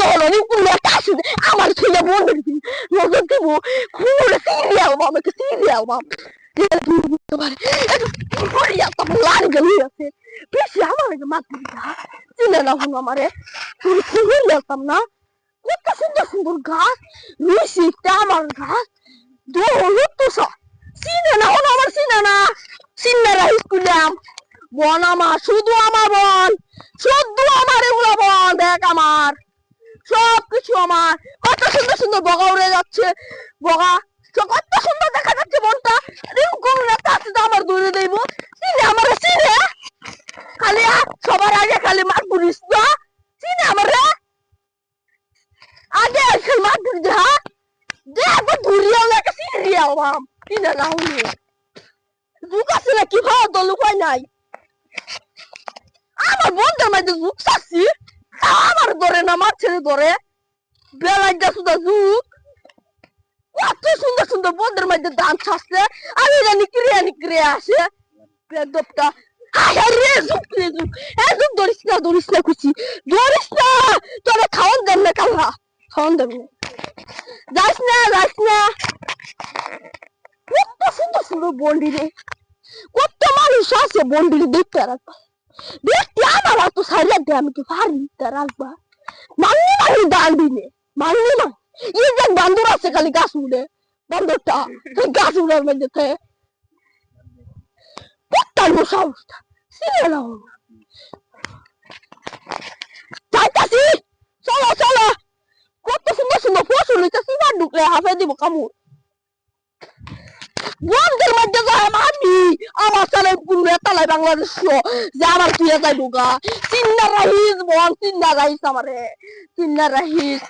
হলো নি পুরো কাছে আমার ছেলে বন্ধ নজর দিব খুলে সিরিয়াল মামাকে সিরিয়াল মাম বেশি আমার মাত্র চিনে না হলো আমারে খুলে যেতাম না কত সুন্দর সুন্দর গাছ রুশিটা আমার গাছ দৌড় তো চিনে না হলো আমার চিনে স্কুলাম বন আমার শুধু আমার বন শুধু আমার এগুলো বন দেখ আমার সবকিছু আমার কত সুন্দর সুন্দর বগা উড়ে যাচ্ছে বগা কত সুন্দর দেখা যাচ্ছে বনটা এরকম একটা আছে আমার দৌড়ে দেব চিনে আমার চিনে খালি সবার আগে খালি মার পুলিশ না চিনে আমার আগে খালি মার পুলিশ হ্যাঁ দেখো ধুরিয়াও লাগে সিরিয়াও মাম চিনে না হলে যুগ আছে না কি ভালো তো লুকাই নাই আমার বন্ধের মধ্যে যুগ চাচ্ছি আমার ধরে না আমার ছেলে ধরে বেলায় সুদা যুগ কত সুন্দর সুন্দর বন্ধের মধ্যে দান ছাড়ছে আমি জানি ক্রিয়া আসে বেদপটা আরে যুগ যুগ ধরিস না খুশি ধরিস না তোরে খাওয়ান দেন না কালা খাওয়ান দেন না যাইস না কত সুন্দর সুন্দর বন্ডি রে কত মানুষ আছে বন্ডি দেখতে রাখবা দেখতে আমার তো সারিয়া দে আমি কি পারি রাখবা মানি দান দিলে মানি এই যে বান্দর আছে খালি গাছ উড়ে বান্দরটা গাছ উড়ার মধ্যে থাকে কত সাহসটা সিনে না যাইতাছি চলো কত সুন্দর সুন্দর ফসল হইতাছি বা ঢুকলে হাফে দিব কামড় বন্ধের মধ্যে যায় আমি আমার ছেলে পুরো তালাই বাংলাদেশ যে আমার তুই যাই ঢুকা চিন্না রাহিস বল চিন্না রাহিস আমারে চিন্না রাহিস